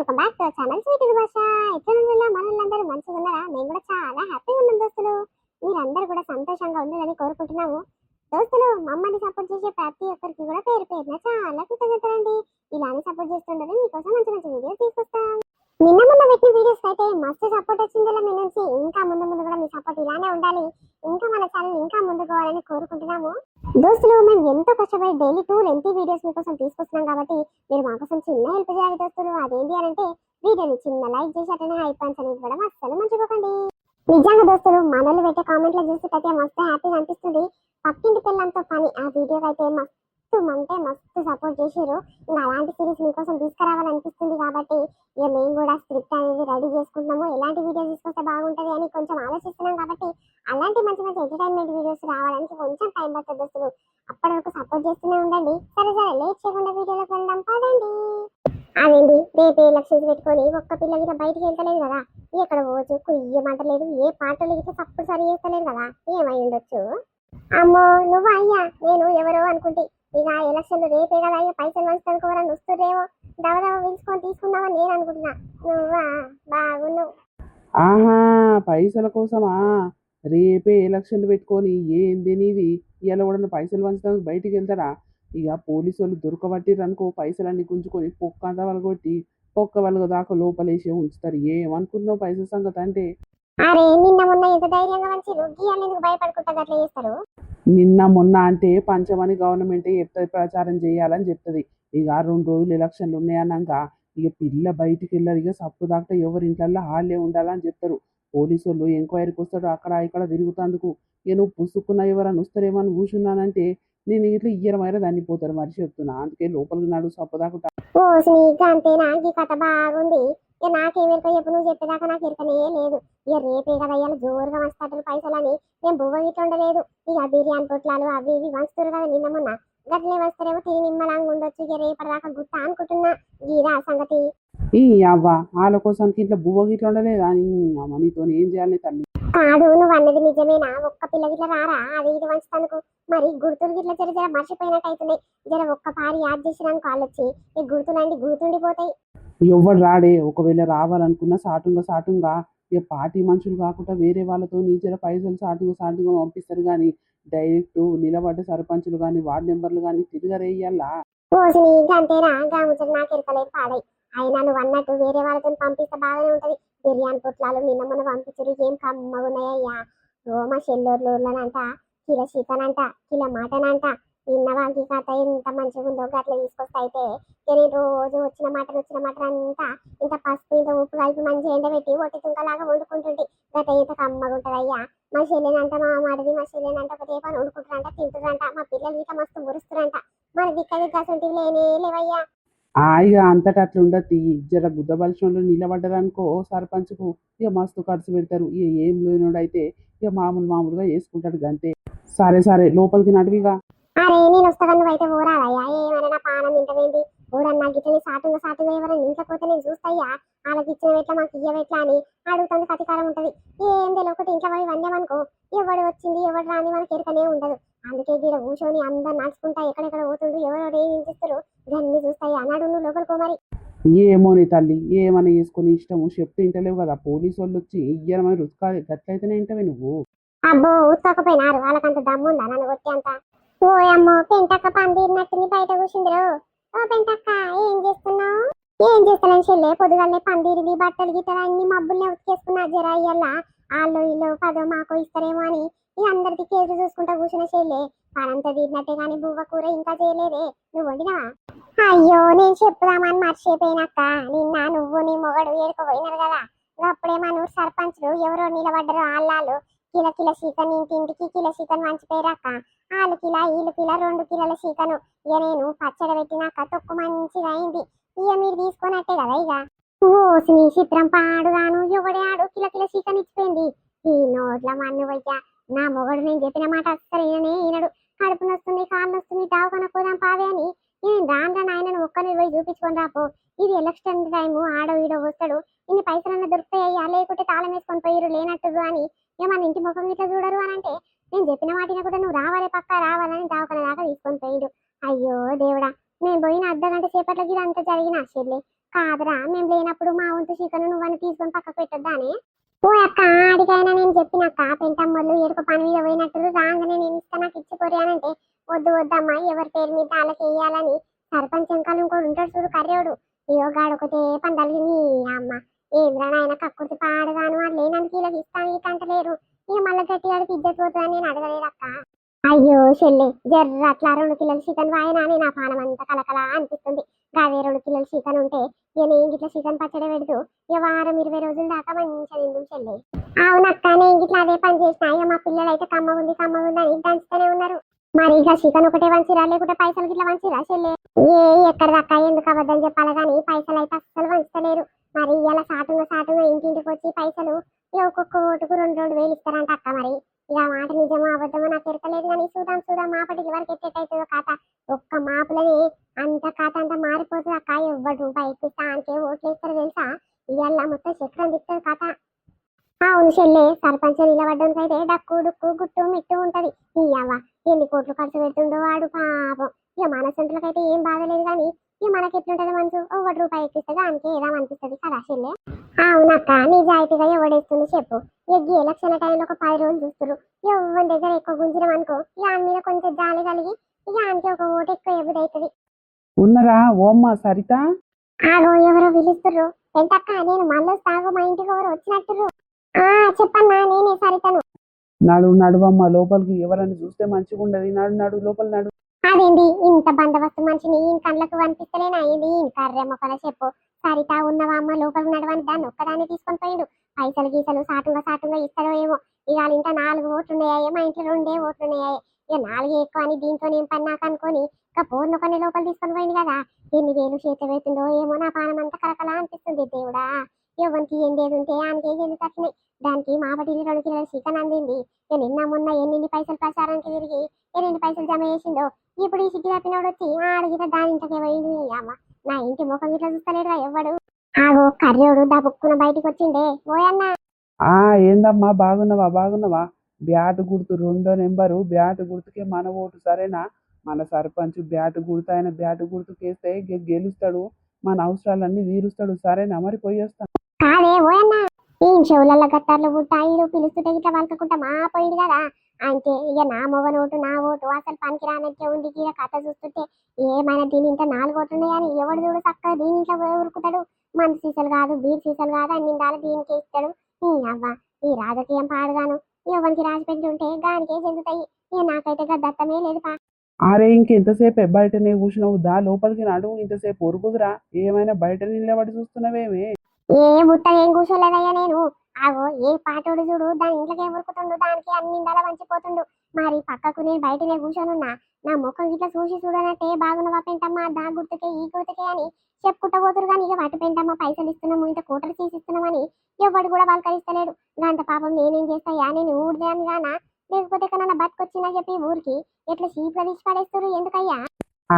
Welcome back to our channel sweet భాష. ఎట్లా మనల్లందరూ మంచిగా ఉన్నారా? మేము కూడా చాలా హ్యాపీగా ఉన్నాం దోస్తులు. మీరందరూ కూడా సంతోషంగా ఉండాలని కోరుకుంటున్నాము. దోస్తులు, మమ్మల్ని సపోర్ట్ చేసే ప్రతి ఒక్కరికి కూడా పేరు పేరున చాలా కృతజ్ఞతలండి. ఇలానే సపోర్ట్ చేస్తుండాలి, మీకోసం మంచి మంచి వీడియోస్ తీసుకొస్తాం. నిన్న మొన్న పెట్టిన వీడియోస్ అయితే మస్తు సపోర్ట్ వచ్చింది మీ నుంచి. ఇంకా ముందు ముందు కూడా మీ సపోర్ట్ ఇలానే ఉండాలి. ఇంకా మన ఛానల్ ఇంకా ముందుకు పోవాలని కోరుకుంటున్నాము. దోస్తులు, మేము ఎంతో కష్టపడి డైలీ 2 లెంతీ వీడియోస్ మీకోసం తీసుకొస్తున్నాం కాబట్టి మీరు మా కోసం చిన్న హెల్ప్ చేయాలి దోస్తులు. అదేంటి అంటే వీడియోని చిన్న లైక్ చేసి అట్లనే హైప్ పంచ్ అనేది కూడా అస్సలు మర్చిపోకండి. నిజంగా దోస్తులు, మనల్ని పెట్టే కామెంట్లో చూసేటైతే మస్తు హ్యాపీగా అనిపిస్తుంది. పక్కింటి పిల్లలతో పని ఆ వీడియోకి అయితే మస్తు సపోర్ట్ చేసారు. ఇంకా అలాంటి సిరీస్ మీకోసం తీసుకురావాలనిపిస్తుంది కాబట్టి ఇక మేము కూడా స్క్రిప్ట్ అనేది రెడీ చేసుకుంటున్నాము. ఎలాంటి వీడియోస్ తీసుకొస్తే బాగుంటుంది అని కొంచెం ఆలోచిస్తున్నాం కాబట్టి అలాంటి మంచి మంచి ఎంటర్టైన్మెంట్ వీడియోస్ రావడానికి కొంచెం టైం పడుతుంది దోస్తులు. అప్పటి వరకు సపోర్ట్ చేస్తూనే ఉండండి. సరే లేట్ చేయకుండా వీడియోలోకి వెళ్దాం పదండి. అదేంటి రేపు ఎలక్షన్స్ పెట్టుకొని ఒక్క పిల్ల గిట్ట బయటికి వెళ్తలేదు కదా, ఎక్కడ పోవచ్చు, కుయ్యమంటలేదు, ఏ పాటలు గిట్ట తప్పుడు సరి చేస్తలేదు కదా, ఏమై ఉండొచ్చు? అమ్మో నువ్వు అయ్యా, నేను ఎవరో అనుకుంటే ఇక ఎలక్షన్లు రేపే కదా అయ్యా, పైసలు మంచుకోవాలని వస్తురేమో దవదవ పిలుచుకొని తీసుకుందామని నేను అనుకుంటున్నా. నువ్వా బాగున్నావు. ఆహా, పైసల కోసమా? రేపే ఎలక్షన్లు పెట్టుకొని ఏంది నీది? ఇవాళ కూడా పైసలు పంచడానికి బయటికి వెళ్తారా? ఇక పోలీసు వాళ్ళు దొరకబట్టిర్రు అనుకో, పైసలన్నీ గుంజుకొని పొక్కంతా వలగొట్టి పొక్క వలగ దాకా లోపలేసి ఉంచుతారు. ఏమనుకుంటున్నావు పైసల సంగతి అంటే? అరే నిన్న మొన్న ఎంత ధైర్యంగా మంచి రుగ్గి అనేది భయపడుకుంటా అట్లా చేస్తారు. నిన్న మొన్న అంటే పంచమని గవర్నమెంట్ చెప్తుంది, ప్రచారం చేయాలని చెప్తుంది. ఇక 2 రోజులు ఎలక్షన్లు ఉన్నాయన్నాక ఇక పిల్ల బయటికి వెళ్ళదు. ఇక సప్పు దాకా ఎవరి ఇంట్లో హాళ్ళే ఉండాలని చెప్తారు. పోలీసు వాళ్ళు ఎంక్వైరీకి వస్తాడు, అక్కడ ఇక్కడ తిరుగుతందుకు. ఇక నువ్వు పుసుక్కున్న ఎవరైనా వస్తారేమో అని కూర్చున్నానంటే నేను ఇట్లా ఇయ్యరమైనా దాన్ని పోతారు మనిషి చెప్తున్నా. అందుకే లోపలికి నాడు సప్పు దాకా. ఓ నీకు అంతేనా? ఈ కథ బాగుంది. ఇక నాకేమెరక చెప్పు, నువ్వు చెప్పేదాకా నాకు ఎరకనే లేదు. ఇక రేపే కదా ఇవాళ జోరుగా వస్తాడు పైసలని నేను బువ్వ గిట్ల ఉండలేదు. ఇక బిర్యానీ పొట్లాలు అవి ఇవి వంచుతారు కదా నిన్న మొన్న, గట్లే వస్తారేమో తిని నిమ్మలంగా ఉండొచ్చు. ఇక రేపటిదాకా గుర్తా అనుకుంటున్నా. గీరా సంగతి. ఈ అవ్వ వాళ్ళ కోసానికి ఇట్లా బువ్వ గిట్ల ఉండలేదా? నీతో ఏం చేయాలి తల్లి? కాదు, నువ్వు అన్నది నిజమేనా? ఒక్క పిల్ల గిట్ల రారా అది ఇది వంచుతందుకు? మరి గుర్తులు గిట్ల జర మర్చిపోయినట్టు అవుతున్నాయి. జర ఒక్క పారి యాద్ చేసినాను కాళ్ళు వచ్చి ఈ గుర్తులండి గుర్తుండిపోతాయి. ఎవడు రాడే. ఒకవేళ రావాలనుకున్నా సాటుంగా ఇక పార్టీ మనుషులు కాకుండా వేరే వాళ్ళతో జర పైసలు సాటుగా పంపిస్తారు. కానీ డైరెక్ట్ నిలబడ్డ సర్పంచులు కానీ వార్డు మెంబర్లు కానీ తిరగరేయాలా? రోజు నీకు అంతేనా? గాముచ్చట నాకు ఎరకలేదు పాడై. అయినా నువ్వు అన్నట్టు వేరే వాళ్ళతో పంపిస్తే బాగానే ఉంటది. బిర్యానీ పొట్లాలు నిన్న మొన్న పంపించరు, ఏం కమ్మగున్నాయ్యా. రోమ షెల్లూరులోనంట కిలో చికెన్ అంట, కిలో మటన్ అంట. నిన్న వాళ్ళకి కథ ఎంత మంచిగా ఉందో గట్ల తీసుకొస్తా. అయితే నేను రోజు వచ్చిన మటన్ అంతా ఇంత పసుపు ఇంత ఉప్పు కలిపి మంచిగా ఎండబెట్టి ఒట్టి తుంకలాగా వండుకుంటుంటే గత ఇంత కమ్మగా ఉంటదయ్యా. మా చెల్లెనంట మా మాటది, మా చెల్లెనంట ఒక దీపాన్ని వండుకుంటారంట, తింటురంట. మా పిల్లలు ఇక మస్తు మురుస్తురంట. మన దిక్కసంటివి లేవయ్యా. ఇక అంతటా అట్లా ఉండద్ది. జర గుద్దబలిసినోళ్ళు నిలబడ్డారనుకో సర్పంచ్కు ఇక మస్తు ఖర్చు పెడతారు. ఇక ఏం లేనోడు అయితే ఇక మామూలుగా వేసుకుంటాడు గంతే. సరే లోపలికి నడివిగా. అరే నేను వస్తాను, నువ్వైతే ఊరాలయ్యా. ఏమైనా నా పానం తింటవేంది? ఊరన్నా గిట్లని సాటుగా ఎవరైనా ఇంట్లోపోతే నేను చూస్తాయ్యా. వాళ్ళకి ఇచ్చిన ఎట్లా మాకు ఇయ్యవెట్లా అని అడుగుతుంది. కతికారం ఉంటది. ఏం తెలియకపోతే ఇంట్లో పోయి వండామనుకో ఎవడు వచ్చింది ఎవడు రాని మనకి ఎరకనే ఉండదు. అందుకే గీడ కూర్చొని అందరు నడుచుకుంటా ఎక్కడెక్కడ పోతుండ్రు, ఎవరెవరు ఏం చేస్తారు ఇవన్నీ చూస్తాయి అన్నాడు. నువ్వు లోపలికో మరి. ఏమో నీ తల్లి, ఏమని వేసుకొని ఇష్టము చెప్తే ఇంటలేవు కదా. పోలీసు వాళ్ళు వచ్చి ఇయ్యరమని రుచుకాలి, గట్లయితేనే ఇంటవే నువ్వు. అబ్బో ఉత్తకపోయినారు, వాళ్ళకంత దమ్ముందా నన్ను కొట్టి అంత? ఓ అమ్మో పెంటక్క పందిరినట్టుంది బయట కూర్చుందిరు. ఓ పెంటక్క ఏం చేస్తున్నావు? ఏం చేస్తానని చెల్లె పొద్దుగానే పందిరిది బట్టలు గిట్టలు అన్ని మబ్బుల్నే ఉతికేసుకున్నా. జర అయ్యల్లా వాళ్ళు ఇల్లు పదో మాకో ఇస్తారేమో అని ఇక అందరికి కేజీలు చూసుకుంటా కూర్చున్న చెల్లె. పనంతా తీరినట్టే కానీ బువ్వ కూర ఇంకా చేయలేదే. నువ్వు వండినవా? అయ్యో నేను చెప్పుదామని మర్చిపోయినక్క. నిన్న నువ్వు నీ మొగడు ఏడుకోపోయినారు కదా, అప్పుడే మన ఊరు సర్పంచ్లు ఎవరో నిలబడ్డరు. ఆళ్ళు కిల చికెన్ ఇంటింటికి కిల చికెన్ మంచిపోయారక్క. 4 కిలో 2 కిలోల చికెను. ఇక నేను పచ్చడి పెట్టినాక తొక్కు మంచిగా అయింది. ఇక మీరు తీసుకున్నట్టే కదా. ఇక ఓసి నీ చిత్రం పాడుగాను ఎవడే ఆడు కిల చికెన్ ఇచ్చిపోయింది. ఈ నోట్ల మన్ను వయ్యా. నా మొగడు నేను చెప్పిన మాట అస్సలు ఈనడు. కడుపు నొస్తుంది, కాళ్ళు నొస్తుంది, దావకన పోదాం పావే అని నేను రాను నాయనను ఒక్కరిని పోయి చూపించుకొని రాపో. ఇది ఎలక్షన్ టైము, ఆడో ఈడో వస్తాడు, ఇన్ని పైసలన్నా దొరుకుతాయ్యా, లేకుంటే తాళం వేసుకొని పోయిరు లేనట్టు అని ఇక మన ఇంటి ముఖం ఇట్లా చూడరు అని అంటే నేను చెప్పిన వాటిని కూడా నువ్వు రావాలి పక్కా రావాలని దావకన దాకా తీసుకొని పోయిడు. అయ్యో దేవుడా, నేను పోయిన అర్ధగంట సేపట్లకి ఇదంతా జరిగిన చెల్లి. కాదురా మేము లేనప్పుడు మా వంతు చికెన్ నువ్వని తీసుకొని పక్కకు పెట్టొద్దా అని. ఓ అక్క ఆడికైనా నేను చెప్పినక్క పెంటమ్మలు ఎరుక పని మీద పోయినట్టు రాగానే నేను ఇస్తా నాకు ఇచ్చిపోరి అని అంటే వద్దు వద్దమ్మా ఎవరి పేరు మీద వాళ్ళకి వేయాలని సర్పంచ్ ఎంకాలు ఇంకోటి ఉంటాడు చూడు కర్రేవుడు యోగాడు ఒకటే పందాలు నీ అమ్మ ఏంద్రా నాయన కక్కుర్తి పాడుగాను వాళ్ళు లేనందుకు వీళ్ళకి ఇస్తాను ఇక అంటలేరు ఇక మళ్ళీ గట్టిగాడికి ఇద్దరు పోతుందని నేను అడగలేదక్క. అయ్యో చెల్లి జర్ర అట్లా 2 కిలోల చికెన్ వాయినా అని నా పానం అంతా కలకలా అనిపిస్తుంది. అదే 2 కిలోల చికెన్ ఉంటే ఇక నేను ఇట్లా చికెన్ పచ్చడి పెడుతూ ఇక వారం 20 రోజుల దాకా మంచిగా తిందు చెల్లి. అవునక్క నేను ఇట్లా అదే పని చేసిన ఇక మా పిల్లలు అయితే కమ్మ ఉంది అని దంచుతూనే ఉన్నారు. మరి ఇక చికెన్ ఒకటే వంచిరా లేకుంటే పైసలు గిట్లా వంచిరా చెల్లి. ఎక్కడ దాకా ఎందుకు అబద్ధం చెప్పాలి కానీ పైసలు అయితే అస్సలు వంచలేరు. మరి ఇలా సాటుగా ఇంటింటికి వచ్చి పైసలు ఇక ఒక్కొక్క ఓటుకు 2,2 వేలు ఇస్తారంట అక్క. మరి ఇక మాట నిజమో అబద్ధమో నాకు ఎరకలేదు కానీ చూద్దాం మాపటికి వరకు ఎట్టయితుందో ఖాతా. ఒక్క మాపులని అంత ఖాతా అంతా మారిపోతుంది అక్క. ఎవ్వడు రూపాయి ఎక్కిస్తా అంటే ఓట్లు వేస్తారు తెలుసా. ఇవాళ మొత్తం చక్రం తిప్పుతుంది ఖాత. అవును చెల్లె సర్పంచ్ నిలబడ్డానికి అయితే డక్కు డుక్కు గుట్టు మిట్టు ఉంటది. ఇయ్యవ్వ ఎన్ని కోట్లు ఖర్చు పెడుతుండో వాడు పాపం. ఇక మన సొంతలకైతే ఏం బాధలేదు కానీ ఇక మనకి ఎట్లుంటది మనసు 1 రూపాయి ఎక్కిస్తుంది దానికి ఏదామనిపిస్తుంది కదా చెల్లె. అవునక్క నిజాయితీగా ఎవడేస్తుంది చెప్పు. ఇక ఎలక్షన్ టైంలో ఒక 10 రోజులు చూస్తారు. ఎవరి దగ్గర ఎక్కువ గుంజిరం అనుకో ఇక ఆయన మీద కొంచెం జాలి కలిగి ఇక ఆయనకి ఒక ఓటు ఎక్కువ ఎబుదవుతుంది. ఉన్నరా ఓమ్మ సరిత? ఆగో ఎవరో పిలుస్తుర్రు. ఏంటక్క నేను మళ్ళీ సాగు మా ఇంటికి ఎవరు వచ్చినట్టుర్రు. చెప్పన్నా నేనే సరితను. నడువమ్మ లోపలికి ఎవరని చూస్తే మంచిగా ఉండదు. నడు లోపల నడు. అదేంటి ఇంత బందోబస్తు మనిషిని ఈయన కళ్ళకు కనిపిస్తలేనా ఇది కర్రె మొక్కల చెప్పు. సరిత ఉన్నవా అమ్మ లోపలికి నడవని దాన్ని ఒక్కదాన్ని తీసుకొని పోయిండు. పైసలు గీసలు సాటుగా ఇస్తారో ఏమో. ఇక వాళ్ళ ఇంట్లో 4 ఓట్లు ఉన్నాయా మా ఇంట్లో 2 ఓట్లు ఉన్నాయా. ఇక 4 ఎక్కువ అని దీంతో ఏం పని నాకు అనుకొని ఇక పూర్ణ కొన్ని లోపల తీసుకొని పోయింది కదా. ఎన్ని వేలు చేతి పెడుతుందో ఏమో నా పానం అంతా కలకలా అనిపిస్తుంది దేవుడా. ఎవరికి ఏందేది ఉంటే ఆయనకి ఏం తట్టినాయి. దానికి మాపటిని 2 కిలోల చికెన్ అందింది. ఇక నిన్న మొన్న ఎన్ని పైసలు ప్రచారానికి తిరిగి 2 పైసలు జమ చేసిందో. ఇప్పుడు ఈ సిగ్గు తప్పినోడు వచ్చి ఆడగిట దాని ఇంటికి పోయింది. అమ్మ నా ఇంటి ముఖం గిట్లా చూస్తలేడుగా ఎవ్వడు. ఆగో కర్రేవుడు దబుక్కున బయటికి వచ్చిండే. ఓయన్నా ఏందమ్మా బాగున్నావా? బ్యాట్ గుర్తు 2వ నెంబరు బ్యాట్ గుర్తుకే మన ఓటు సరేనా? మన సర్పంచ్ బ్యాట్ గుర్తు ఆయన బ్యాట్ గుర్తుకేస్తే గెలుస్తాడు. మన అవసరాలన్నీ తీరుస్తాడు సరేనా? మరి పోయేస్తాను. కాదే ఓయన్నా ఏం చెవులలో గట్టార్లు పుట్టాయిడు పిలుస్తుంటే ఇట్లా వలకకుంటా మా పోయింది కదా. అంటే ఇక నా మొగ నా ఓటు అసలు పనికి రానట్టే ఉంది. ఇక కథ చూస్తుంటే ఏమైనా దీని ఇంట్లో 4 ఓట్లు ఉన్నాయని ఎవడు చూడు చక్కగా దీని ఇంట్లో ఉరుకుతాడు. మంచి సీసలు కాదు బీర్ సీసలు కాదు అన్ని దీనికే ఇస్తాడు. అవ్వ ఈ రాజకీయం పాడుగాను ఎవరికి రాసి పెట్టి ఉంటే దానికే చెందుతాయి. ఇక నాకైతే దత్తమే లేదు పా. అరే ఇంకెంతసేపు బయటనే కూర్చున్నావు దా లోపలికి నడువు. ఇంతసేపు ఉరుకుదురా ఏమైనా బయట నిలబడి చూస్తున్నావేమే? ఏ బుట్ట ఏం కూర్చోలేదయ్యా నేను. ఆగో ఏ పాటోడు చూడు దాని ఇంట్లోకి ఉరుకుతుండు దానికి అన్ని ఇందాల వంచిపోతుండు. మరి పక్కకు నేను బయటనే కూర్చొనున్నా. నా ముఖం ఇట్లా చూసి చూడనట్టే బాగున్నవా పెంటమ్మా దా గుర్తుకే ఈ గుర్తుకే అని చెప్పుకుంటూ పోతురు. కానీ ఇక వాటి పెంటమ్మ పైసలు ఇస్తున్నాము ఇంత కోటలు తీసిస్తున్నామని ఎవడు కూడా పలకరిస్తలేడు. గంట పాపం నేనేం చేస్తాయా నేను ఊడిదాన్ని గానా లేకపోతే ఎక్కడన్నా బతికొచ్చినా చెప్పి ఊరికి ఎట్లా చీప్గా తీసి పడేస్తారు ఎందుకయ్యా.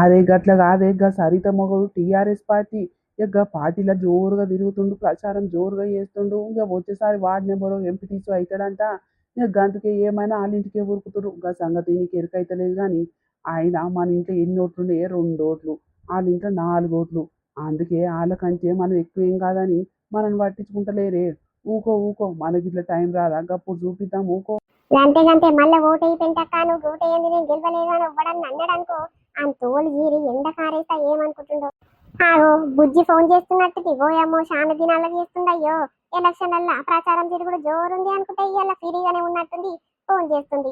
అరే గట్ల కాదే సరిత మొగడు టీఆర్ఎస్ పార్టీ. ఇక పార్టీలో జోరుగా తిరుగుతుండు ప్రచారం జోరుగా చేస్తుండు. ఇక వచ్చేసారి వార్డు నెంబరు ఎంపీటీసీ అవుతాడంట. ఇక గంతకే ఏమైనా వాళ్ళ ఇంటికే ఉరుకుతురు. ఇక సంగతి నీకు ఎరుకైతలేదు కానీ ఆయన మన ఇంట్లో ఎన్ని ఓట్లు ఉన్నాయే 2 ఓట్లు వాళ్ళ ఇంట్లో 4 ఓట్లు. అందుకే వాళ్ళకంటే మనం ఎక్కువ ఏం కాదని మనల్ని పట్టించుకుంటలేరే. ఊకో మనకి ఇట్లా టైం రాదా అప్పుడు చూపిద్దాం ఊకో. గంతే మళ్ళీ ఓటేయి పెంటక్క నువ్వు ఓటేయండి నేను గెలవలేదు అని ఇవ్వడని అన్నాడు అనుకో అని తోలు గీరి ఎండ కారేస్తా ఏమనుకుంటుండో. ఆగో బుజ్జి ఫోన్ చేస్తున్నట్టు ఓయమ్మో చాలా దినాలకు చేస్తుండయ్యో. ఎలక్షన్ల ప్రచారం తిరుగుడు జోరుంది అనుకుంటే ఇవాళ ఫ్రీగానే ఉన్నట్టుంది ఫోన్ చేస్తుంది.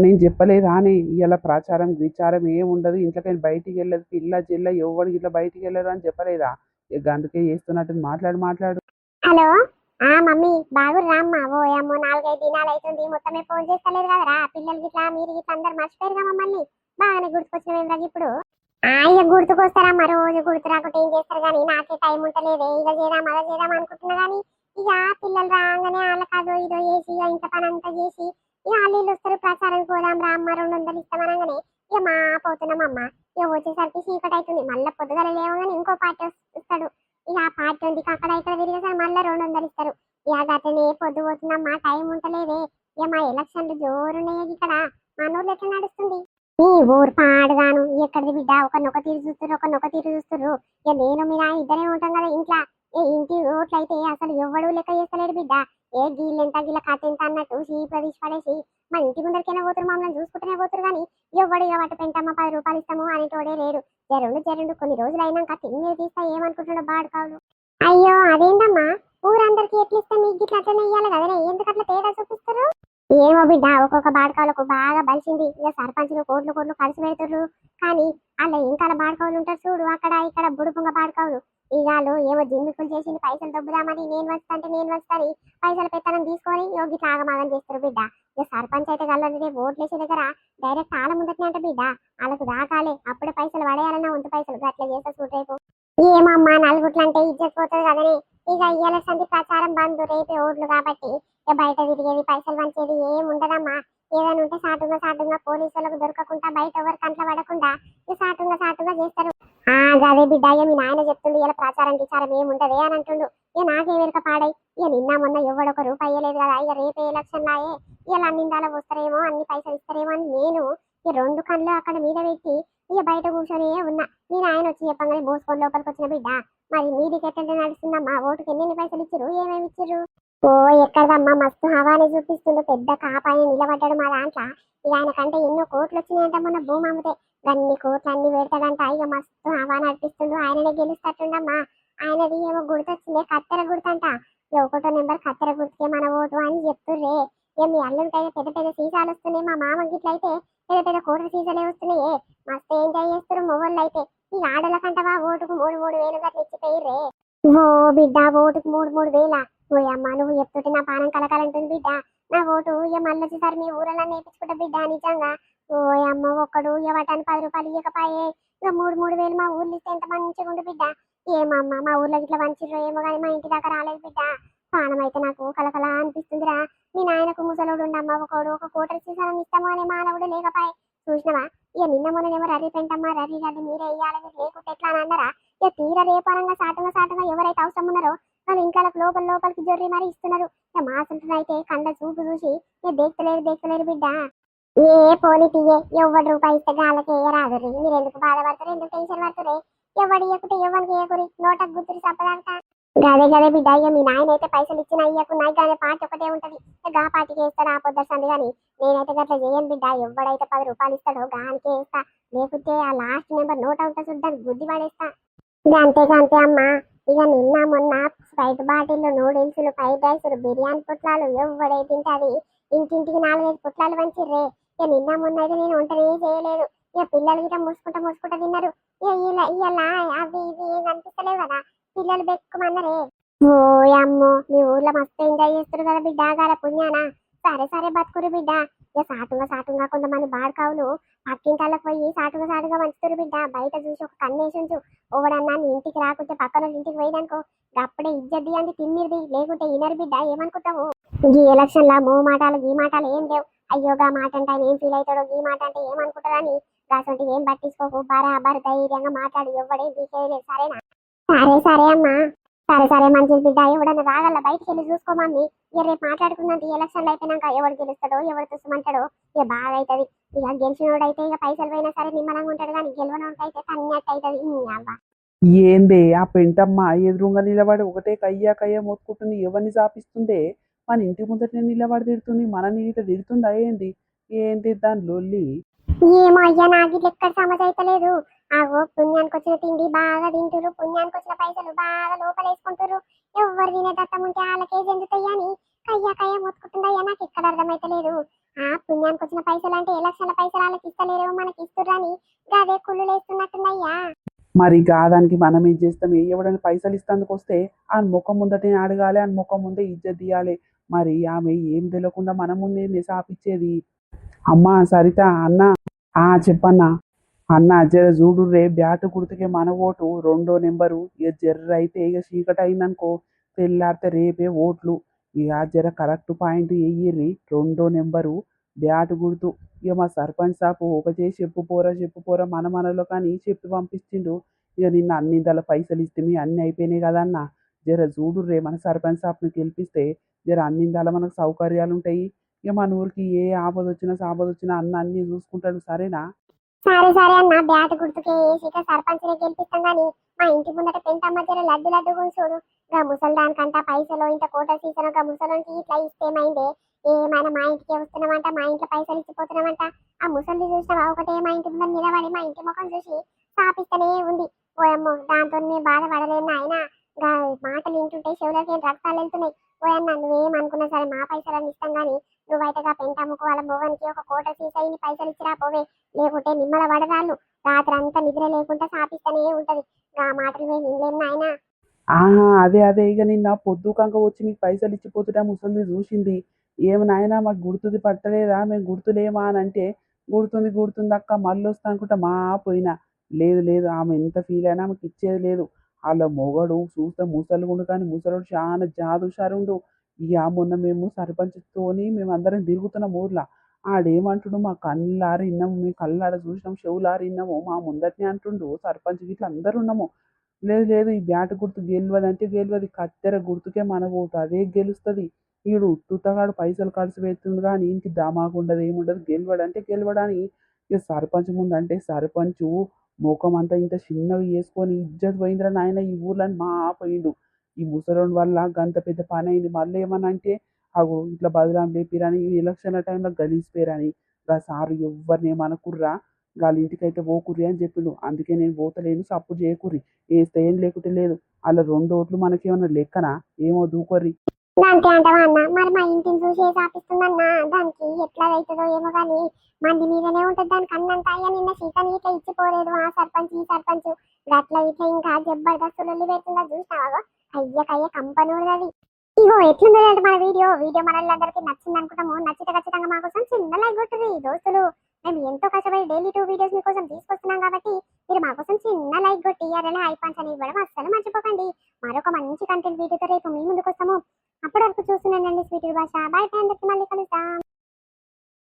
నేను చెప్పలేదు ఆనే ఇలా ప్రచారం విచారం ఏం ఉండదు. ఇంట్లోకి బయటికి వెళ్ళదు పిల్ల జిల్ల ఎవరికి ఇట్లా బయటికి వెళ్ళరు అని చెప్పలేదా? ఇక అందుకే చేస్తున్నట్టు మాట్లాడు. హలో మమ్మీ బాగు రామ్మ ఓయమ్మో 4-5 దినాలు అవుతుంది మొత్తమే ఫోన్ చేస్తలేదు కదరా. పిల్లలు గిట్లా మీరు గిట్లా అందరు మర్చిపోయారుగా మమ్మల్ని. బాగానే గుర్తుకొచ్చినవేం ఇప్పుడు. ఇక గుర్తుకొస్తారమ్మా రోజు గుర్తు రాకుంటే ఏం చేస్తారు కానీ నాకే టైం ఉంటలేదే. ఇక చేద్దాం అనుకుంటున్నా కానీ ఇక పిల్లలు రాగానే వాళ్ళ కాదో ఇదో చేసి ఇక ఇంత పని అంతా చేసి ఇక వాళ్ళు వస్తారు ప్రచారం పోదాం రామ్మ 200 ఇస్తామనగానే ఇక మా పోతున్నామమ్మ. ఇక వచ్చేసరికి చీకటి అవుతుంది. మళ్ళీ పొద్దుగల లేవగానే ఇంకో పార్టీ వస్తాడు. ఇక ఆ పార్టీ ఉంది అక్కడ ఇక్కడ తిరిగేసరి మళ్ళీ 200 ఇస్తారు. ఇక గతనే పొద్దు పోతున్నామ్మా టైం ఉంటలేదే. ఇక మా ఎలక్షన్లు జోరున్నాయి ఇక్కడ మా ఊర్లో ఎట్లా నడుస్తుంది. ఈ ఊరు పాడుగాను ఎక్కడిది బిడ్డ ఒకరినొక తీరు చూస్తున్నారు. ఇక నేను మీ నాయన ఇద్దరే ఉంటాం కదా ఇంట్లో. ఏ ఇంటి ఓట్లయితే అసలు ఎవ్వడు లెక్క చేస్తలేడు బిడ్డ. ఏ గీళ్ళెంత గీళ్ళ కథ ఎంత అన్నట్టు చీపుగా తీసి పడేసి మన ఇంటి ముందరికైనా పోతురు, మమ్మల్ని చూసుకుంటూనే పోతురు కానీ ఎవ్వడు ఇక వాటి పెంటమ్మ 10 రూపాయలు ఇస్తాము అనేటోడే లేడు. జరుండు కొన్ని రోజులు అయినాక తిమ్మిది తీస్తా ఏమనుకుంటున్నాడు బాడుకావులు. అయ్యో అదేంటమ్మా, ఊరందరికి ఎట్లా ఇస్తే మీకు గిట్ల అట్లనే ఇయ్యాలి కదనే, ఎందుకు అట్లా తేడా చూపిస్తారు? ఏమో బిడ్డ, ఒక్కొక్క బాడకావులకు బాగా బలిసింది. ఇక సర్పంచులు కోట్లు కోట్లు ఖర్చు పెడుతుర్రు కానీ అలా ఇంకాల బాడకావులు ఉంటారు చూడు, అక్కడ ఇక్కడ బుడుపుంగ బాడకావులు. ఇగాలు ఏమో జిమ్మికులు చేసి పైసలు దొబ్బుదామని నేను వస్తాను పైసలు పెత్తనం తీసుకొని యోగి తాగమాగం చేస్తారు బిడ్డ. ఇక సర్పంచ్ అయితే గల్లనే ఓట్లేసే దగ్గర డైరెక్ట్ ఆల ముందటనే అంట బిడ్డ. వాళ్ళకు దాకాలే అప్పుడే పైసలు పడేయాలన్నా వంతు పైసలు అట్లా చేస్తా చూడరేపు. ఏమమ్మా నలుగుట్లంటే ఇజ్జత్ పోతుంది కదనే. ఇక ఇయ్యాల సంధి ప్రచారం బంద్, రేపే ఓట్లు కాబట్టి ఇక బయట తిరిగేది పైసలు పంచేది ఏం ఉండదమ్మా. ఏదైనా ఉంటే సాటుగా పోలీసులకు దొరకకుండా బయట ఎవరు కంట్లో పడకుండా ఇక సాటుగా చేస్తారు. గదే బిడ్డ, ఇక మీ నాయన చెప్తుండు ఇలా ప్రచారం గిచారం ఏముంటదే అని అంటుండు. ఇక నాకే వెనుక పాడై ఇక నిన్న మొన్న ఎవడొక రూపాయి ఇయ్యలేదు కదా, ఇక రేపే ఎలక్షన్ లాయే ఇలా అన్నిందాల వస్తారేమో అన్ని పైసలు ఇస్తారేమో అని నేను ఈ 2 కళ్ళు అక్కడ మీద పెట్టి ఇక బయట కూర్చొని ఉన్నా. మీ నాయన వచ్చి చెప్పగానే మోసుకొని లోపలికి వచ్చిన బిడ్డ. మరి మీదికి ఎట్లా నడుస్తుందమ్మా, ఓటుకి ఎన్ని పైసలు ఇచ్చిరు, ఏమేమి ఇచ్చిరు? ఓ ఎక్కడదమ్మా, మస్తు హవాని చూపిస్తుండు. పెద్ద కాపాయి నిలబడ్డాడు మా దాంట్లో. ఇక ఆయన కంటే ఎన్నో కోట్లు వచ్చినాయంట మొన్న భూమి అమ్మితే. అన్ని కోట్లు అన్ని పెడతాడంట. ఇక మస్తు హవా నడిపిస్తుండు. ఆయననే గెలుస్తట్టుండమ్మా. ఆయనది ఏమో గుర్తొచ్చిందే, కత్తెర గుర్తంట. ఇక 1వ నెంబర్ కత్తెర గుర్తుకే మన ఓటు అని చెప్తుర్రే. ఇక మీ అల్లుడికైతే పెద్ద పెద్ద సీసాలు వస్తున్నాయి, మా మామ గిట్లయితే పెద్ద పెద్ద కోట్ల సీసాలే వస్తున్నాయి. మస్తు ఎంజాయ్ చేస్తారు మొగోళ్ళు అయితే. ఈ ఆడల కంటవా ఓటుకు 3,000 గట్ల ఇచ్చిపోయిర్రే. ఓ బిడ్డ, ఓటుకు 3,000. ఓ అమ్మ, నువ్వు చెప్తుంటే నా పానం కలకాలంటుంది బిడ్డ. నా ఓటు ఇక మళ్ళొచ్చేసారి మీ ఊరలో నేర్పించుకుంటా బిడ్డ నిజంగా. ఓ అమ్మ, ఒక్కడు ఇవ్వటానికి 10 రూపాయలు ఇవ్వకపాయే. ఇక 3,000 మా ఊర్లో ఇస్తే ఎంత మంచిగా ఉండు బిడ్డ. ఏమమ్మా, మా ఊర్లో ఇట్లా మంచిర్రో ఏమో కానీ మా ఇంటి దాకా రాలేదు బిడ్డ. పానం అయితే నాకు కలకలా అనిపిస్తుందిరా. మీ నాయనకు ముసలోడు ఉండమ్మ, ఒక కోటరి సీసాలను ఇస్తాము అనే మానవుడు లేకపాయే. చూసినవా, ఇక నిన్న మొన్ననేమో రర్రి పెంటమ్మా రర్రి మీరే ఇయ్యాలి, మీరు లేకుంటే ఎట్లా అని అన్నారా? ఇక తీర రేపనంగా సాటుగా ఎవరైతే అవసరం ఉన్నారో వాళ్ళు ఇంట్లోకి లోపలికి జొర్రి మరి ఇస్తున్నారు. ఇక మా అయితే కండ చూపు చూసి ఇక దేక్తలేరు బిడ్డ. ఏ పోనీ తీయే, ఎవరి రూపాయి ఇస్తే గాళ్ళకి రాదు రీ. మీరు ఎందుకు బాధపడతారు, ఎందుకు టెన్షన్ పడుతురే? ఎవడు ఇయ్యకుంటే ఎవరికి ఇయ్యకురి, నోటకు గుర్తురు చెప్పదంట. గదే బిడ్డ, ఇక మీ నాయన అయితే పైసలు ఇచ్చినా ఇయ్యకున్నా కానీ పార్టీ ఒకటే ఉంటది. గా పార్టీకి వేస్తాడు ఆ పొద్దుంది కానీ నేనైతే గట్లా చేయను బిడ్డ. ఎవడైతే 10 రూపాయలు ఇస్తాడో గానికే వేస్తా, లేకుంటే ఆ లాస్ట్ నెంబర్ నోట్ అవుతా చూద్దాం గుద్ది పడేస్తా. ఇక అంతే అమ్మా. ఇక నిన్న మొన్న Sprite bottle, noodles, fried rice, biryani పొట్లాలు ఎవడైతే తింటాది ఇంటింటికి 4-5 పొట్లాలు పంచిర్రే. ఇక నిన్న మొన్న అయితే నేను వంటనే చేయలేదు. ఇక పిల్లలు గిట్ట మూసుకుంటా తిన్నారు. ఇక ఇలా అవి ఇవి ఏం కనిపిస్తలేవు కదా, పిల్లలు బెక్కుమన్నారే. ఓ అమ్మో, మీ ఊర్లో మస్తు ఎంజాయ్ చేస్తారు కదా బిడ్డ, గాల పుణ్యానా. సరే బతుకురు బిడ్డ. ఇక సాటుగా కొంతమంది బాడకావులు పక్కింటాలకు పోయి సాటుగా మంచుతారు బిడ్డ. బయట చూసి ఒక కన్నేసి ఉంచు. ఓవడన్నా నీ ఇంటికి రాకుంటే పక్కన ఇంటికి పోయిననుకో అప్పుడే ఇజ్జత్ అని తిమ్మిరిది, లేకుంటే ఇనరు బిడ్డ. ఏమనుకుంటావు? ఈ ఎలక్షన్ లా గీ మాటలు ఏం లేవు. అయ్యో గా మాట అంటే ఆయన ఏం ఫీల్ అవుతాడో, ఈ మాట అంటే ఏమనుకుంటారని దాసంటి ఏం పట్టించుకోకు. బరాబర్ ధైర్యంగా మాట్లాడి ఎవడే బీకేయలేదు, సరేనా? సరే అమ్మా. సరే మంచిది బిడ్డ. ఎవడన్నా రాగల బయటికి వెళ్ళి చూసుకోమని. ఇక రేపు మాట్లాడుకుందంటే ఎలక్షన్లు అయిపోయినాక ఎవడు గెలుస్తాడో ఎవడు తుసుమంటాడో ఇక బాగా అవుతుంది. ఇక గెలిచినోడైతే ఇక పైసలు పోయినా సరే నిమ్మలంగా ఉంటాడు కానీ గెలవనోడైతే తన్నట్టు అవుతుంది. అవ్వ ఏందే ఆ పెంటమ్మ ఎదురుగా నిలబడి ఒకటే కయ్య మొత్తుకుంటుంది, ఎవరిని చాపిస్తుందే? మన ఇంటి ముందటనే నిలబడి తిడుతుంది, మనని ఇట తిడుతుందా ఏంది? ఏంది దాని లొల్లి? ఏమో అయ్యా, నాకు ఇట్లా ఎక్కడ సమస్య అయితే లేదు. ఆగో, పుణ్యానికి వచ్చిన తిండి బాగా తింటురు, పుణ్యానికి వచ్చిన పైసలు బాగా లోపల వేసుకుంటారు. ఎవరు తినేటట్టం ఉంటే వాళ్ళకే చెందుతాయి అని కయ్య మొత్తుకుంటుందయ్యా. నాకు ఎక్కడ అర్థమైతే లేదు. ఆ పుణ్యానికి వచ్చిన పైసలు అంటే ఎలక్షన్ల పైసలు వాళ్ళకి ఇస్తలేరేమో, మనకి ఇస్తుర్రని గదే కుళ్ళు లేస్తున్నట్టుందయ్యా. మరి దానికి మనం ఏం చేస్తాం? ఎవడని పైసలు ఇస్తందుకు వస్తే ఆ ముఖం ముందటే అడగాలి, ఆ ముఖం ముందే ఇజ్జత్ తీయాలి. మరి ఆమె ఏం తెలియకుండా మన ముందే సాపిచ్చేది. అమ్మా సరిత, అన్న చెప్పన్నా. అన్న జర చూడు రే, బ్యాట్ గుర్తుకే మన ఓటు 2వ నెంబరు. ఇక జర్ర అయితే ఇక చీకటి అయిందనుకో తెల్లారితే రేపే ఓట్లు. ఇక జర కరెక్ట్ పాయింట్ వెయ్యిర్రి. 2వ నెంబరు బ్యాట్ గుర్తు. ఇక మా సర్పంచ్ సాపు ఒక చేసి చెప్పు పోరా మనలో కానీ చెప్పి పంపించిండు. ఇక నిన్న అన్నింతల పైసలు ఇస్తే మీ అన్ని అయిపోయినాయి కదన్న. జర చూడు రే, మన సర్పంచ్ సాప్ని గెలిపిస్తే జర అన్నింతల మనకు సౌకర్యాలు ఉంటాయి. ఇక మన ఊరికి ఏ ఆపద వచ్చినా అన్న అన్ని చూసుకుంటాడు, సరేనా? సరే అన్న, బ్యాట్ గుర్తుకే ఏసీగా సర్పంచ్ని గెలిపిస్తాం కానీ మా ఇంటి ముందట పెంటమ్మ జర లడ్డు లడ్డు కూర్చోడు గా ముసలి దానికంట పైసలు ఇంత కోట సీసను గా ముసలోనికి ఇట్లా ఇస్తేమైందే ఏమైనా మా ఇంటికి వస్తున్నామంట మా ఇంట్లో పైసలు ఇచ్చిపోతున్నామంట ఆ ముసలి చూసినావా ఒకటే మా ఇంటి ముందర నిలబడి మా ఇంటి ముఖం చూసి స్థాపిస్తూనే ఉంది ఓయమ్మో దాంతో మేము బాధపడలేను ఆయన గా మాటలు వింటుంటే చెవులకి రక్తాలు వెళ్తున్నాయి ఓయన్న నువ్వేమనుకున్నా సరే మా పైసలను ఇస్తాం గానీ నువ్వైతేగా పెంటమ్మకు వాళ్ళ మొగనికి ఒక కోట సీసైని పైసలు ఇచ్చిరా పోవే లేకుంటే నిమ్మల వడరాళ్ళు రాత్రి అంతా నిద్ర లేకుండా సాపిస్తూనే ఉంటది ఆ మాటలు మేము వినలేము నాయనా ఆహా అదే అదే ఇక నిన్న పొద్దుకంక వచ్చి మీకు పైసలు ఇచ్చిపోతుంటే ముసలిది చూసింది ఏమి నాయనా మాకు గుర్తుది పట్టలేదా మేము గుర్తులేమా అని అంటే గుర్తుంది గుర్తుంది అక్క మళ్ళీ వస్తా అనుకుంటా మా పోయినా లేదు లేదు ఆమె ఎంత ఫీల్ అయినా ఆమెకి ఇచ్చేది లేదు వాళ్ళ మొగడు చూస్తే ముసలిగుండు కానీ ముసలోడు చాలా జాదుషారుండు ఇక మొన్న మేము సర్పంచ్తోని మేము అందరం తిరుగుతున్నాం ఊర్లో ఆడేమంటుండు మా కళ్ళారు విన్నాము మీ కళ్ళార చూసినాం చెవులారు విన్నాము మా ముందటనే అంటుండు సర్పంచ్ ఇట్లా అందరు ఉన్నాము లేదు లేదు ఈ బ్యాట్ గుర్తు గెలవదు అంటే గెలవదు కత్తెర గుర్తుకే మన ఓటు అదే గెలుస్తుంది ఈడు ఉత్తుతగాడు పైసలు ఖర్చు పెడుతుంది కానీ ఇంటికి దమాకు ఉండదు ఏముండదు గెలవడు అంటే గెలవడని ఇక సర్పంచ్ ముందు అంటే సర్పంచ్ ముఖం అంతా ఇంత చిన్నగా వేసుకొని ఇజ్జత్ పోయిందిరా నాయన ఈ ఊర్లని మా పోయిండు ఈ ముసలోని వల్ల గంత పెద్ద పని అయింది మళ్ళీ ఏమన్నా అంటే అగో ఇట్లా బదనాం లేపిరని ఈ ఎలక్షన్ల టైంలో గలీసిపోయారని గా సారు ఎవరిని ఏమనుకుర్రా వాళ్ళ ఇంటికైతే పోకుర్రి అని చెప్పిండు అందుకే నేను పోతలేను సపోర్ట్ చేయకుర్రి ఏస్తే ఏం లేకుంటే లేదు అలా 2 ఓట్లు మనకేమన్నా లెక్కనా ఏమో దూకొర్రి అంతే అంటావా అన్న మరి మా ఇంటిని చూసి ఏ సాపిస్తుందన్నా దానికి ఎట్లా అవుతుందో ఏమో కానీ మంది మీదనే ఉంటది దానికి అన్నంత అయ్యా నిన్న సీతని ఇట్లా ఇచ్చిపోలేదు ఆ సర్పంచ్ ఈ సర్పంచ్ గట్ల ఇట్లా ఇంకా జబర్దస్త్ లొల్లి పెడుతుందా చూసినావా అయ్యకయ్య కంపెనీ ఉన్నది ఇగో ఎట్లుందంటే మన వీడియో మనల్లందరికీ నచ్చింది అనుకుంటాము నచ్చితే ఖచ్చితంగా మా కోసం చిన్న లైక్ కొట్టుర్రి దోస్తులు మేము ఎంతో కష్టపడి డైలీ 2 వీడియోస్ మీకోసం తీసుకొస్తున్నాం కాబట్టి మీరు మా కోసం చిన్న లైక్ కొట్టి అరలే ఐపాన్స్ అని ఇవ్వడం అస్సలు మర్చిపోకండి మరొక మంచి కంటెంట్ వీడియోతో రేపు మీ ముందుకు వస్తాము అప్పటి వరకు చూస్తున్నానండి స్వీట్ భాష బాయ్ అందరికీ